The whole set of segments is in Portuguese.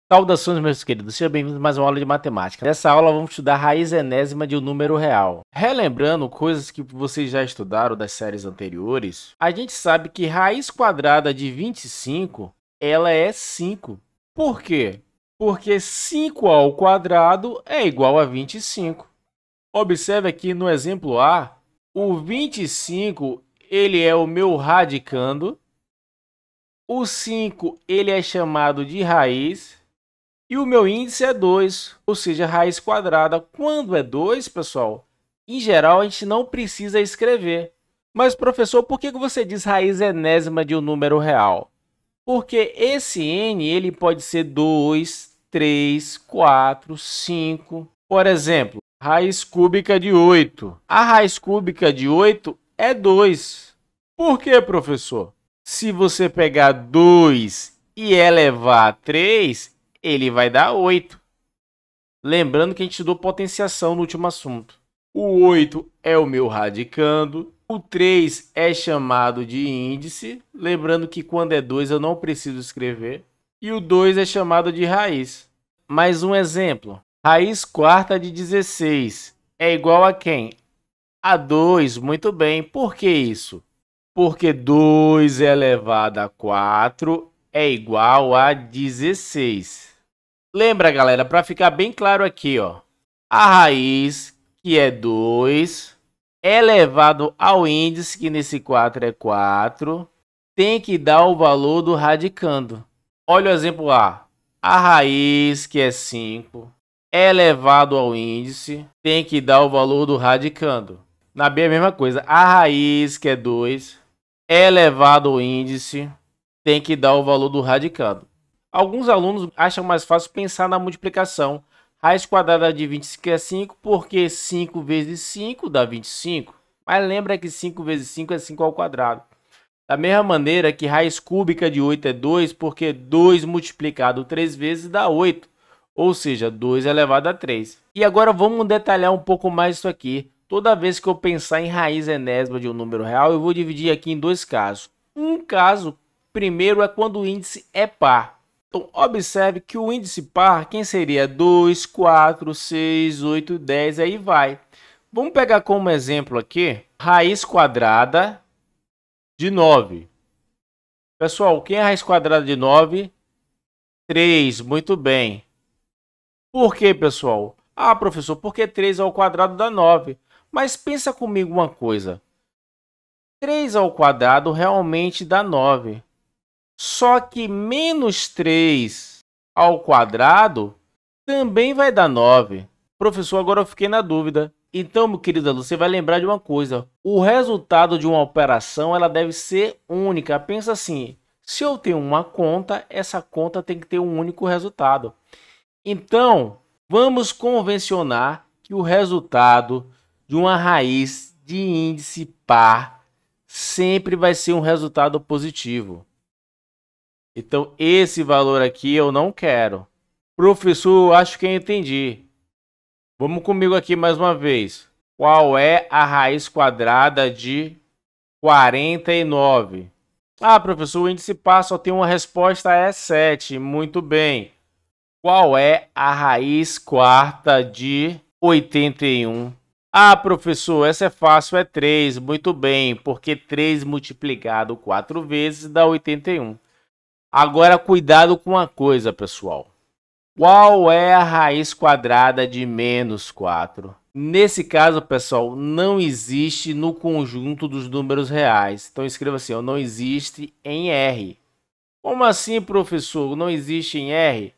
Saudações, meus queridos, sejam bem-vindos a mais uma aula de matemática. Nessa aula vamos estudar a raiz enésima de um número real. Relembrando coisas que vocês já estudaram das séries anteriores, a gente sabe que raiz quadrada de 25, ela é 5. Por quê? Porque 5 ao quadrado é igual a 25. Observe aqui no exemplo A, o 25 ele é o meu radicando, o 5 ele é chamado de raiz, e o meu índice é 2, ou seja, raiz quadrada. Quando é 2, pessoal, em geral a gente não precisa escrever. Mas, professor, por que você diz raiz enésima de um número real? Porque esse n ele pode ser 2, 3, 4, 5. Por exemplo, raiz cúbica de 8. A raiz cúbica de 8 é 2. Por quê, professor? Se você pegar 2 e elevar a 3, ele vai dar 8. Lembrando que a gente estudou potenciação no último assunto. O 8 é o meu radicando. O 3 é chamado de índice. Lembrando que quando é 2 eu não preciso escrever. E o 2 é chamado de raiz. Mais um exemplo. Raiz quarta de 16 é igual a quem? A 2. Muito bem. Por que isso? Porque 2 elevado a 4 é igual a 16. Lembra, galera, para ficar bem claro aqui, ó, a raiz, que é 2, elevado ao índice, que nesse 4 é 4, tem que dar o valor do radicando. Olha o exemplo A. A raiz, que é 5, elevado ao índice, tem que dar o valor do radicando. Na B é a mesma coisa. A raiz, que é 2, elevado ao índice, tem que dar o valor do radicando. Alguns alunos acham mais fácil pensar na multiplicação. Raiz quadrada de 25 é 5, porque 5 vezes 5 dá 25. Mas lembra que 5 vezes 5 é 5 ao quadrado. Da mesma maneira que raiz cúbica de 8 é 2, porque 2 multiplicado 3 vezes dá 8. Ou seja, 2 elevado a 3. E agora vamos detalhar um pouco mais isso aqui. Toda vez que eu pensar em raiz enésima de um número real, eu vou dividir aqui em dois casos. Um caso, primeiro, é quando o índice é par. Então, observe que o índice par, quem seria? 2, 4, 6, 8, 10, aí vai. Vamos pegar como exemplo aqui, raiz quadrada de 9. Pessoal, quem é a raiz quadrada de 9? 3, muito bem. Por quê, pessoal? Ah, professor, porque 3 ao quadrado dá 9. Mas pensa comigo uma coisa. 3 ao quadrado realmente dá 9. Só que menos 3 ao quadrado também vai dar 9. Professor, agora eu fiquei na dúvida. Então, meu querido aluno, você vai lembrar de uma coisa. O resultado de uma operação ela deve ser única. Pensa assim, se eu tenho uma conta, essa conta tem que ter um único resultado. Então, vamos convencionar que o resultado de uma raiz de índice par sempre vai ser um resultado positivo. Então, esse valor aqui eu não quero. Professor, acho que eu entendi. Vamos comigo aqui mais uma vez. Qual é a raiz quadrada de 49? Ah, professor, o índice par só tem uma resposta, é 7. Muito bem. Qual é a raiz quarta de 81? Ah, professor, essa é fácil, é 3. Muito bem, porque 3 multiplicado 4 vezes dá 81. Agora, cuidado com uma coisa, pessoal. Qual é a raiz quadrada de menos 4? Nesse caso, pessoal, não existe no conjunto dos números reais. Então, escreva assim, ó, não existe em R. Como assim, professor? Não existe em R?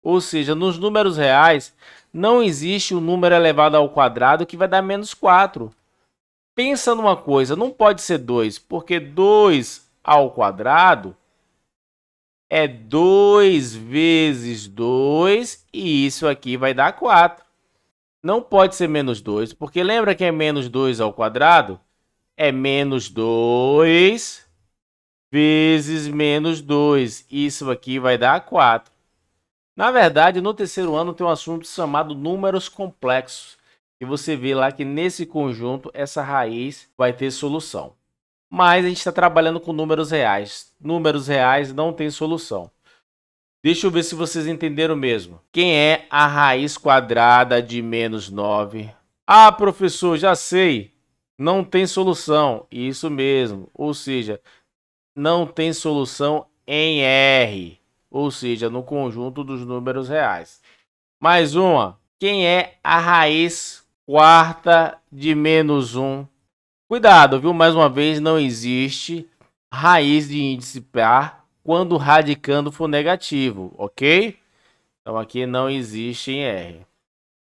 Ou seja, nos números reais, não existe um número elevado ao quadrado que vai dar menos 4. Pensa numa coisa, não pode ser 2, porque 2 ao quadrado é 2 vezes 2 e isso aqui vai dar 4. Não pode ser menos 2, porque lembra que é menos 2 ao quadrado? É menos 2 vezes menos 2. Isso aqui vai dar 4. Na verdade, no terceiro ano tem um assunto chamado números complexos. E você vê lá que nesse conjunto essa raiz vai ter solução. Mas a gente está trabalhando com números reais. Números reais não tem solução. Deixa eu ver se vocês entenderam mesmo. Quem é a raiz quadrada de menos 9? Ah, professor, já sei. Não tem solução. Isso mesmo. Ou seja, não tem solução em R. Ou seja, no conjunto dos números reais. Mais uma. Quem é a raiz quarta de menos 1? Cuidado, viu? Mais uma vez, não existe raiz de índice par quando o radicando for negativo, ok? Então aqui não existe em R.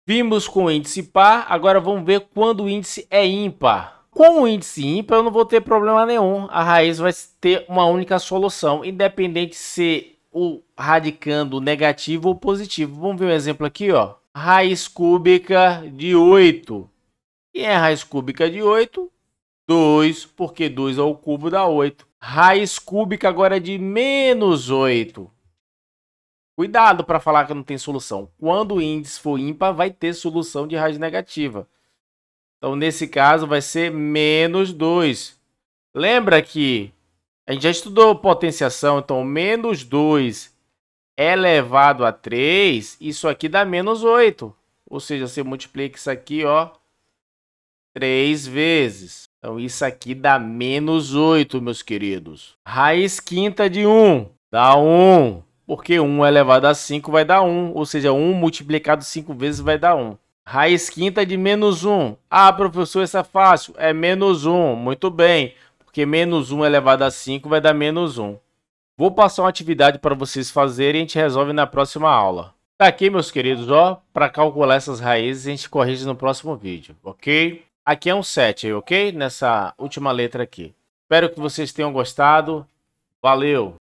Vimos com o índice par, agora vamos ver quando o índice é ímpar. Com o índice ímpar eu não vou ter problema nenhum, a raiz vai ter uma única solução, independente se o radicando negativo ou positivo. Vamos ver um exemplo aqui, ó. Raiz cúbica de 8. E é a raiz cúbica de 8? 2, porque 2 ao cubo dá 8. Raiz cúbica agora é de menos 8. Cuidado para falar que não tem solução. Quando o índice for ímpar, vai ter solução de raiz negativa. Então, nesse caso, vai ser menos 2. Lembra que a gente já estudou potenciação, então menos 2 elevado a 3, isso aqui dá menos 8. Ou seja, você multiplica isso aqui, ó, 3 vezes. Então, isso aqui dá menos 8, meus queridos. Raiz quinta de 1 dá 1. Porque 1 elevado a 5 vai dar 1. Ou seja, 1 multiplicado 5 vezes vai dar 1. Raiz quinta de menos 1. Ah, professor, isso é fácil. É menos 1. Muito bem. Porque menos 1 elevado a 5 vai dar menos 1. Vou passar uma atividade para vocês fazerem e a gente resolve na próxima aula. Tá aqui, meus queridos, ó. Para calcular essas raízes, a gente corrige no próximo vídeo, ok? Aqui é um 7, ok? Nessa última letra aqui. Espero que vocês tenham gostado. Valeu!